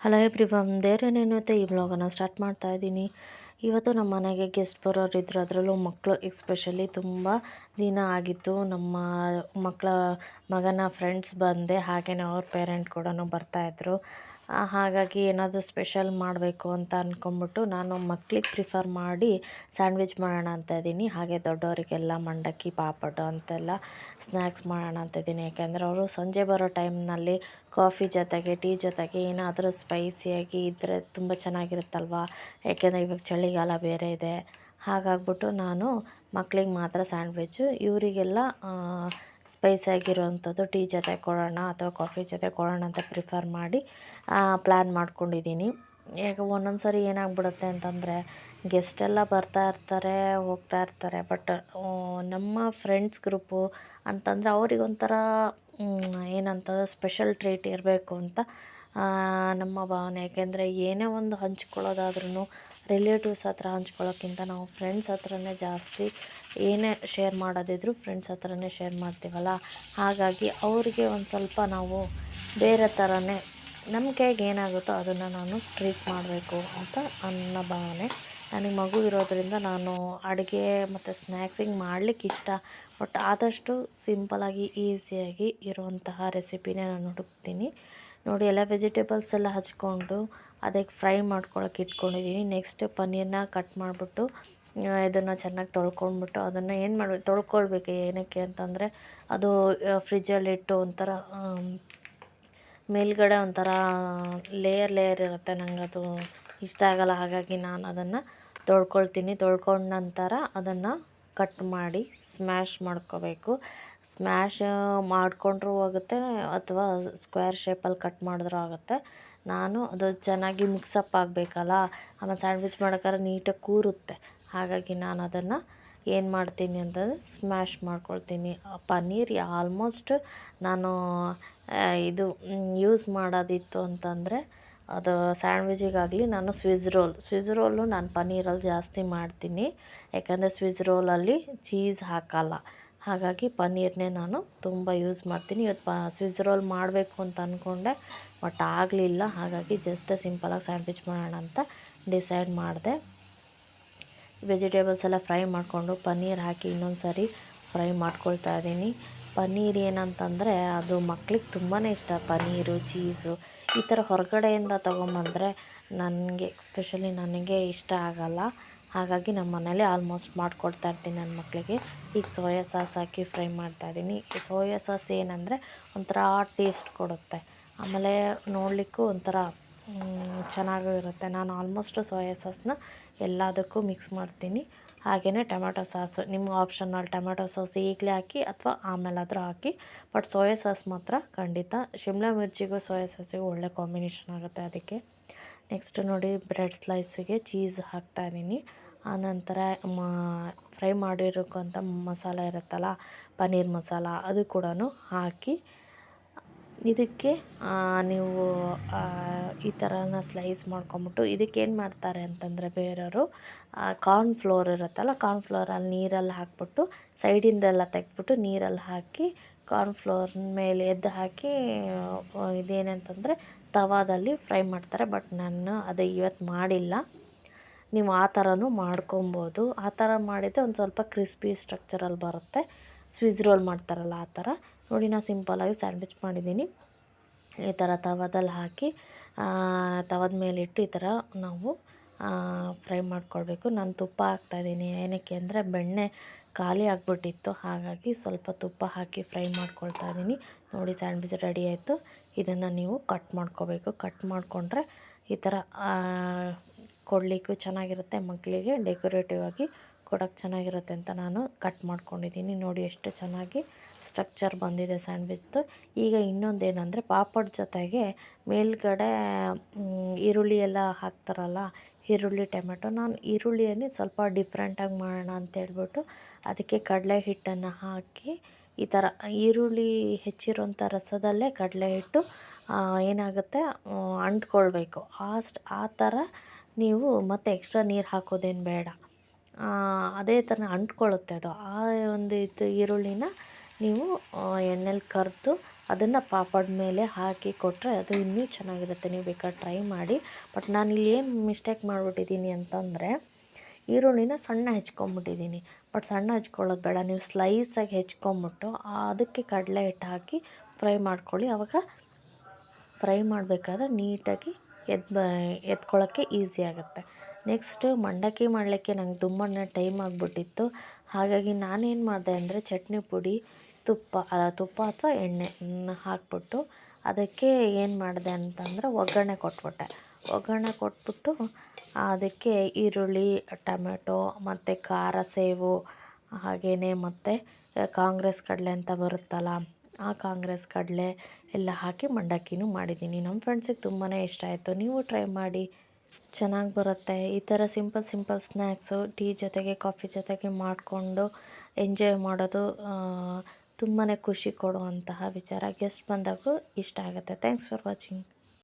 Hello everyone, ದೇವರೇನೇನೈತೆ ಈ ವ್ಲಾಗನ್ನು start ಮಾಡ್ತಾ ಇದ್ದೀನಿ. ಇವತ್ತು ನಮ್ಮ ಮನೆಗೆ ಗೆಸ್ಟ್ ಬರೋರಿದ್ದರು, ಅದರಲ್ಲೂ ಮಕ್ಕಳು ಎಕ್ಸ್ಪೆಷಲಿ ತುಂಬ ದಿನ ಆಗಿತ್ತು. ನಮ್ಮ ಮಗನ ಫ್ರೆಂಡ್ಸ್ ಬಂದೆ, ಹಾಗೆಯೇ ಅವ್ರ ಪೇರೆಂಟ್ ಕೂಡ ಬರ್ತಾಯಿದ್ರು. ಹಾಗಾಗಿ ಏನಾದರೂ ಸ್ಪೆಷಲ್ ಮಾಡಬೇಕು ಅಂತ ಅಂದ್ಕೊಂಬಿಟ್ಟು ನಾನು ಮಕ್ಳಿಗೆ ಪ್ರಿಫರ್ ಮಾಡಿ ಸ್ಯಾಂಡ್ವಿಚ್ ಮಾಡೋಣ ಅಂತ ಇದ್ದೀನಿ. ಹಾಗೆ ದೊಡ್ಡವರಿಗೆಲ್ಲ ಮಂಡಕ್ಕಿ ಪಾಪಡ್ ಅಂತೆಲ್ಲ ಸ್ನ್ಯಾಕ್ಸ್ ಮಾಡೋಣ ಅಂತ ಇದ್ದೀನಿ. ಯಾಕೆಂದರೆ ಅವರು ಸಂಜೆ ಬರೋ ಟೈಮ್ನಲ್ಲಿ ಕಾಫಿ ಜೊತೆಗೆ ಟೀ ಜೊತೆಗೆ ಏನಾದರೂ ಸ್ಪೈಸಿಯಾಗಿ ಇದ್ದರೆ ತುಂಬ ಚೆನ್ನಾಗಿರುತ್ತಲ್ವ. ಯಾಕೆಂದರೆ ಇವಾಗ ಚಳಿಗಾಲ ಬೇರೆ ಇದೆ. ಹಾಗಾಗ್ಬಿಟ್ಟು ನಾನು ಮಕ್ಳಿಗೆ ಮಾತ್ರ ಸ್ಯಾಂಡ್ವಿಚ್ಚು, ಇವರಿಗೆಲ್ಲ ಸ್ಪೈಸಿಯಾಗಿರೋವಂಥದ್ದು ಟೀ ಜೊತೆ ಕೊಡೋಣ ಅಥವಾ ಕಾಫಿ ಜೊತೆ ಕೊಡೋಣ ಅಂತ ಪ್ರಿಫರ್ ಮಾಡಿ ಪ್ಲ್ಯಾನ್ ಮಾಡ್ಕೊಂಡಿದ್ದೀನಿ. ಈಗ ಒಂದೊಂದು ಸರಿ ಏನಾಗ್ಬಿಡುತ್ತೆ ಅಂತಂದರೆ ಗೆಸ್ಟೆಲ್ಲ ಬರ್ತಾ ಇರ್ತಾರೆ, ಹೋಗ್ತಾ ಇರ್ತಾರೆ. ಬಟ್ ನಮ್ಮ ಫ್ರೆಂಡ್ಸ್ ಗ್ರೂಪು ಅಂತಂದರೆ ಅವ್ರಿಗೊಂಥರ ಏನಂತ ಸ್ಪೆಷಲ್ ಟ್ರೀಟ್ ಇರಬೇಕು ಅಂತ ನಮ್ಮ ಭಾವನೆ. ಯಾಕೆಂದರೆ ಏನೇ ಒಂದು ಹಂಚ್ಕೊಳ್ಳೋದಾದ್ರೂ ರಿಲೇಟಿವ್ಸ್ ಹತ್ರ ಹಂಚ್ಕೊಳ್ಳೋಕ್ಕಿಂತ ನಾವು ಫ್ರೆಂಡ್ಸ್ ಹತ್ರನೇ ಜಾಸ್ತಿ ಏನೇ ಶೇರ್ ಮಾಡೋದಿದ್ರು ಫ್ರೆಂಡ್ಸ್ ಹತ್ರನೇ ಶೇರ್ ಮಾಡ್ತೀವಲ್ಲ. ಹಾಗಾಗಿ ಅವರಿಗೆ ಒಂದು ಸ್ವಲ್ಪ ನಾವು ಬೇರೆ ಥರನೇ ನಮ್ಮ ಕೈಗೆ ಏನಾಗುತ್ತೋ ಅದನ್ನು ನಾನು ಟ್ರೀಟ್ ಮಾಡಬೇಕು ಅಂತ ನನ್ನ ಭಾವನೆ. ನನಗೆ ಮಗು ಇರೋದರಿಂದ ನಾನು ಅಡುಗೆ ಮತ್ತು ಸ್ನ್ಯಾಕ್ಸಿಂಗ್ ಮಾಡಲಿಕ್ಕೆ ಇಷ್ಟ. ಬಟ್ ಆದಷ್ಟು ಸಿಂಪಲಾಗಿ ಈಸಿಯಾಗಿ ಇರುವಂತಹ ರೆಸಿಪಿನೇ ನಾನು ಹುಡುಕ್ತೀನಿ. ನೋಡಿ, ಎಲ್ಲ ವೆಜಿಟೇಬಲ್ಸ್ ಎಲ್ಲ ಹಚ್ಕೊಂಡು ಅದಕ್ಕೆ ಫ್ರೈ ಮಾಡ್ಕೊಳಕ್ಕೆ ಇಟ್ಕೊಂಡಿದ್ದೀನಿ. ನೆಕ್ಸ್ಟ್ ಪನ್ನೀರನ್ನ ಕಟ್ ಮಾಡಿಬಿಟ್ಟು ಇದನ್ನು ಚೆನ್ನಾಗಿ ತೊಳ್ಕೊಂಡ್ಬಿಟ್ಟು ಅದನ್ನು ಏನು ಮಾಡಬೇಕು, ತೊಳ್ಕೊಳ್ಬೇಕು. ಏನಕ್ಕೆ ಅಂತಂದರೆ ಅದು ಫ್ರಿಜ್ಜಲ್ಲಿಟ್ಟು ಒಂಥರ ಮೇಲ್ಗಡೆ ಒಂಥರ ಲೇಯರ್ ಇರುತ್ತೆ, ನಂಗೆ ಅದು ಇಷ್ಟ ಆಗೋಲ್ಲ. ಹಾಗಾಗಿ ನಾನು ಅದನ್ನು ತೊಳ್ಕೊಳ್ತೀನಿ. ತೊಳ್ಕೊಂಡ ನಂತರ ಅದನ್ನು ಕಟ್ ಮಾಡಿ ಸ್ಮ್ಯಾಶ್ ಮಾಡ್ಕೋಬೇಕು. ಸ್ಮ್ಯಾಶ್ ಮಾಡಿಕೊಂಡ್ರೂ ಆಗುತ್ತೆ ಅಥವಾ ಸ್ಕ್ವೇರ್ ಶೇಪಲ್ಲಿ ಕಟ್ ಮಾಡಿದ್ರೂ ಆಗುತ್ತೆ. ನಾನು ಅದು ಚೆನ್ನಾಗಿ ಮಿಕ್ಸಪ್ ಆಗಬೇಕಲ್ಲ, ಆಮೇಲೆ ಸ್ಯಾಂಡ್ವಿಚ್ ಮಾಡೋಕ್ಕಾದ್ರೆ ನೀಟಾಗಿ ಕೂರುತ್ತೆ. ಹಾಗಾಗಿ ನಾನು ಅದನ್ನು ಏನು ಮಾಡ್ತೀನಿ ಅಂತಂದರೆ ಸ್ಮ್ಯಾಶ್ ಮಾಡ್ಕೊಳ್ತೀನಿ. ಪನ್ನೀರ್ ಆಲ್ಮೋಸ್ಟ್ ನಾನು ಇದು ಯೂಸ್ ಮಾಡೋದಿತ್ತು ಅಂತಂದರೆ ಅದು ಸ್ಯಾಂಡ್ವಿಚಿಗಾಗಲಿ ನಾನು ಸ್ವಿಸ್ ರೋಲು ನಾನು ಪನ್ನೀರಲ್ಲಿ ಜಾಸ್ತಿ ಮಾಡ್ತೀನಿ. ಯಾಕಂದರೆ ಸ್ವಿಸ್ ರೋಲಲ್ಲಿ ಚೀಸ್ ಹಾಕಲ್ಲ. ಹಾಗಾಗಿ ಪನ್ನೀರನ್ನೇ ನಾನು ತುಂಬ ಯೂಸ್ ಮಾಡ್ತೀನಿ. ಇವತ್ತು ಸ್ವಿಸ್ ರೋಲ್ ಮಾಡಬೇಕು ಅಂತ ಅಂದ್ಕೊಂಡೆ, ಬಟ್ ಆಗಲಿಲ್ಲ. ಹಾಗಾಗಿ ಜಸ್ಟ್ ಸಿಂಪಲಾಗಿ ಸ್ಯಾಂಡ್ವಿಚ್ ಮಾಡೋಣ ಅಂತ ಡಿಸೈಡ್ ಮಾಡಿದೆ. ವೆಜಿಟೇಬಲ್ಸ್ ಎಲ್ಲ ಫ್ರೈ ಮಾಡಿಕೊಂಡು ಪನ್ನೀರ್ ಹಾಕಿ ಇನ್ನೊಂದು ಸಾರಿ ಫ್ರೈ ಮಾಡ್ಕೊಳ್ತಾ ಇದ್ದೀನಿ. ಪನ್ನೀರ್ ಏನಂತಂದರೆ ಅದು ಮಕ್ಳಿಗೆ ತುಂಬಾ ಇಷ್ಟ. ಪನ್ನೀರು, ಚೀಸು ಈ ಥರ ಹೊರಗಡೆಯಿಂದ ತೊಗೊಂಬಂದರೆ ಎಸ್ಪೆಷಲಿ ನನಗೆ ಇಷ್ಟ ಆಗೋಲ್ಲ. ಹಾಗಾಗಿ ನಮ್ಮ ಮನೇಲಿ ಆಲ್ಮೋಸ್ಟ್ ಮಾಡಿಕೊಡ್ತಾ ಇರ್ತೀನಿ ನನ್ನ ಮಕ್ಕಳಿಗೆ. ಈಗ ಸೋಯಾ ಸಾಸ್ ಹಾಕಿ ಫ್ರೈ ಮಾಡ್ತಾಯಿದ್ದೀನಿ. ಸೋಯಾ ಸಾಸ್ ಏನಂದರೆ ಒಂಥರ ಟೇಸ್ಟ್ ಕೊಡುತ್ತೆ, ಆಮೇಲೆ ನೋಡಲಿಕ್ಕೂ ಒಂಥರ ಚೆನ್ನಾಗೂ ಇರುತ್ತೆ. ನಾನು ಆಲ್ಮೋಸ್ಟ್ ಸೋಯಾ ಸಾಸ್ನ ಎಲ್ಲದಕ್ಕೂ ಮಿಕ್ಸ್ ಮಾಡ್ತೀನಿ. ಹಾಗೆಯೇ ಟೊಮೆಟೊ ಸಾಸು ನಿಮ್ಗೆ ಆಪ್ಷನಲ್, ಟೊಮೆಟೊ ಸಾಸ್ ಈಗಲೇ ಹಾಕಿ ಅಥವಾ ಆಮೇಲಾದರೂ ಹಾಕಿ. ಬಟ್ ಸೋಯಾ ಸಾಸ್ ಮಾತ್ರ ಖಂಡಿತ. ಶಿಮ್ಲಾ ಮಿರ್ಚಿಗೂ ಸೋಯಾ ಸಾಸಿಗೂ ಒಳ್ಳೆ ಕಾಂಬಿನೇಷನ್ ಆಗುತ್ತೆ ಅದಕ್ಕೆ. ನೆಕ್ಸ್ಟ್ ನೋಡಿ, ಬ್ರೆಡ್ ಸ್ಲೈಸಿಗೆ ಚೀಸ್ ಹಾಕ್ತಾಯಿದ್ದೀನಿ. ಆನಂತರ ಫ್ರೈ ಮಾಡಿರೋಕ್ಕಂಥ ಮಸಾಲ ಇರುತ್ತಲ್ಲ, ಪನ್ನೀರ್ ಮಸಾಲ, ಅದು ಕೂಡ ಹಾಕಿ ಇದಕ್ಕೆ ನೀವು ಈ ಥರನ ಸ್ಲೈಸ್ ಮಾಡ್ಕೊಂಬಿಟ್ಟು ಇದಕ್ಕೇನು ಮಾಡ್ತಾರೆ ಅಂತಂದರೆ ಬೇರೆಯವರು ಕಾರ್ನ್ಫ್ಲೋರ್ ಇರುತ್ತಲ್ಲ, ಕಾರ್ನ್ಫ್ಲೋರಲ್ಲಿ ನೀರಲ್ಲಿ ಹಾಕ್ಬಿಟ್ಟು ಸೈಡಿಂದೆಲ್ಲ ತೆಗೆದ್ಬಿಟ್ಟು ನೀರಲ್ಲಿ ಹಾಕಿ ಕಾರ್ನ್ಫ್ಲೋರ್ ಮೇಲೆ ಎದ್ದು ಹಾಕಿ ಇದೇನಂತಂದರೆ ತವಾದಲ್ಲಿ ಫ್ರೈ ಮಾಡ್ತಾರೆ. ಬಟ್ ನಾನು ಅದು ಇವತ್ತು ಮಾಡಿಲ್ಲ. ನೀವು ಆ ಥರನೂ ಮಾಡ್ಕೊಬೋದು. ಆ ಥರ ಮಾಡಿದರೆ ಒಂದು ಸ್ವಲ್ಪ ಕ್ರಿಸ್ಪಿ ಸ್ಟ್ರಕ್ಚರಲ್ಲಿ ಬರುತ್ತೆ. ಸ್ವಿಸ್ ರೋಲ್ ಮಾಡ್ತಾರಲ್ಲ ಆ ಥರ. ನೋಡಿ, ನಾನು ಸಿಂಪಲಾಗಿ ಸ್ಯಾಂಡ್ವಿಚ್ ಮಾಡಿದ್ದೀನಿ. ಈ ಥರ ತವಾದಲ್ಲಿ ಹಾಕಿ ತವದ ಮೇಲಿಟ್ಟು ಈ ಥರ ನಾವು ಫ್ರೈ ಮಾಡ್ಕೊಳ್ಬೇಕು. ನಾನು ತುಪ್ಪ ಹಾಕ್ತಾಯಿದ್ದೀನಿ. ಏನಕ್ಕೆ ಅಂದರೆ ಬೆಣ್ಣೆ ಖಾಲಿ ಆಗಿಬಿಟ್ಟಿತ್ತು, ಹಾಗಾಗಿ ಸ್ವಲ್ಪ ತುಪ್ಪ ಹಾಕಿ ಫ್ರೈ ಮಾಡ್ಕೊಳ್ತಾ ಇದ್ದೀನಿ. ನೋಡಿ, ಸ್ಯಾಂಡ್ವಿಚ್ ರೆಡಿ ಆಯಿತು. ಇದನ್ನು ನೀವು ಕಟ್ ಮಾಡ್ಕೋಬೇಕು. ಕಟ್ ಮಾಡಿಕೊಂಡ್ರೆ ಈ ಥರ ಕೊಡಲಿಕ್ಕೂ ಚೆನ್ನಾಗಿರುತ್ತೆ, ಮಕ್ಕಳಿಗೆ ಡೆಕೋರೇಟಿವ್ ಆಗಿ ಕೊಡೋಕ್ಕೆ ಚೆನ್ನಾಗಿರುತ್ತೆ ಅಂತ ನಾನು ಕಟ್ ಮಾಡ್ಕೊಂಡಿದ್ದೀನಿ. ನೋಡಿ ಎಷ್ಟು ಚೆನ್ನಾಗಿ ಸ್ಟ್ರಕ್ಚರ್ ಬಂದಿದೆ ಸ್ಯಾಂಡ್ವಿಚ್ದು. ಈಗ ಇನ್ನೊಂದೇನೆಂದರೆ ಪಾಪಡ್ ಜೊತೆಗೆ ಮೇಲ್ಗಡೆ ಈರುಳ್ಳಿ ಎಲ್ಲ ಹಾಕ್ತಾರಲ್ಲ, ಈರುಳ್ಳಿ ಟೊಮೆಟೊ. ನಾನು ಈರುಳ್ಳಿಯಲ್ಲಿ ಸ್ವಲ್ಪ ಡಿಫ್ರೆಂಟಾಗಿ ಮಾಡೋಣ ಅಂತೇಳ್ಬಿಟ್ಟು ಅದಕ್ಕೆ ಕಡಲೆ ಹಿಟ್ಟನ್ನು ಹಾಕಿ ಈ ಥರ ಈರುಳ್ಳಿ ಹೆಚ್ಚಿರೋಂಥ ರಸದಲ್ಲೇ ಕಡಲೆ ಹಿಟ್ಟು ಏನಾಗುತ್ತೆ ಅಂಟ್ಕೊಳ್ಬೇಕು. ಆ ಥರ ನೀವು ಮತ್ತೆ ಎಕ್ಸ್ಟ್ರಾ ನೀರು ಹಾಕೋದೇನು ಬೇಡ. ಅದೇ ಥರ ಅಂಟ್ಕೊಳ್ಳುತ್ತೆ ಅದು. ಆ ಒಂದು ಈರುಳ್ಳಿನ ನೀವು ಎಣ್ಣೆಲಿ ಕರೆದು ಅದನ್ನು ಪಾಪಡ್ ಮೇಲೆ ಹಾಕಿ ಕೊಟ್ಟರೆ ಅದು ಇನ್ನೂ ಚೆನ್ನಾಗಿರುತ್ತೆ. ನೀವು ಬೇಕಾದ್ರೆ ಟ್ರೈ ಮಾಡಿ. ಬಟ್ ನಾನಿಲ್ಲಿ ಏನು ಮಿಸ್ಟೇಕ್ ಮಾಡಿಬಿಟ್ಟಿದ್ದೀನಿ ಅಂತಂದರೆ ಈರುಳ್ಳಿನ ಸಣ್ಣ ಹೆಚ್ಕೊಂಬಿಟ್ಟಿದ್ದೀನಿ. ಬಟ್ ಸಣ್ಣ ಹೆಚ್ಕೊಳ್ಳೋದು ಬೇಡ, ನೀವು ಸ್ಲೈಸಾಗಿ ಹೆಚ್ಕೊಂಬಿಟ್ಟು ಅದಕ್ಕೆ ಕಡಲೆ ಹಿಟ್ಟು ಹಾಕಿ ಫ್ರೈ ಮಾಡ್ಕೊಳ್ಳಿ. ಆವಾಗ ಫ್ರೈ ಮಾಡಬೇಕಾದ್ರೆ ನೀಟಾಗಿ ಎತ್ಕೊಳ್ಳೋಕ್ಕೆ ಈಸಿ ಆಗುತ್ತೆ. ನೆಕ್ಸ್ಟು ಮಂಡಕ್ಕಿ ಮಾಡಲಿಕ್ಕೆ ನಂಗೆ ತುಂಬಾ ಟೈಮ್ ಆಗಿಬಿಟ್ಟಿತ್ತು. ಹಾಗಾಗಿ ನಾನೇನು ಮಾಡಿದೆ ಅಂದರೆ ಚಟ್ನಿ ಪುಡಿ, ತುಪ್ಪ ಅಥವಾ ಎಣ್ಣೆ ಹಾಕ್ಬಿಟ್ಟು ಅದಕ್ಕೆ ಏನು ಮಾಡಿದೆ ಅಂತಂದರೆ ಒಗ್ಗರಣೆ ಕೊಟ್ಬಿಟ್ಟು ಅದಕ್ಕೆ ಈರುಳ್ಳಿ, ಟೊಮೆಟೊ ಮತ್ತು ಖಾರ ಸೇವು ಹಾಗೆಯೇ ಮತ್ತು ಕಾಂಗ್ರೆಸ್ ಕಡಲೆ ಅಂತ ಬರುತ್ತಲ್ಲ, ಆ ಕಾಂಗ್ರೆಸ್ ಕಡಲೆ ಎಲ್ಲ ಹಾಕಿ ಮಂಡಕ್ಕಿನೂ ಮಾಡಿದ್ದೀನಿ. ನಮ್ಮ ಫ್ರೆಂಡ್ಸಿಗೆ ತುಂಬಾ ಇಷ್ಟ ಆಯಿತು. ನೀವು ಟ್ರೈ ಮಾಡಿ, ಚೆನ್ನಾಗಿ ಬರುತ್ತೆ. ಈ ಥರ ಸಿಂಪಲ್ ಸ್ನ್ಯಾಕ್ಸು ಟೀ ಜೊತೆಗೆ ಕಾಫಿ ಜೊತೆಗೆ ಮಾಡಿಕೊಂಡು ಎಂಜಾಯ್ ಮಾಡೋದು ತುಂಬಾ ಖುಷಿ ಕೊಡುವಂತಹ ವಿಚಾರ. ಗೆಸ್ಟ್ ಬಂದಾಗೂ ಇಷ್ಟ ಆಗುತ್ತೆ. Thanks for watching.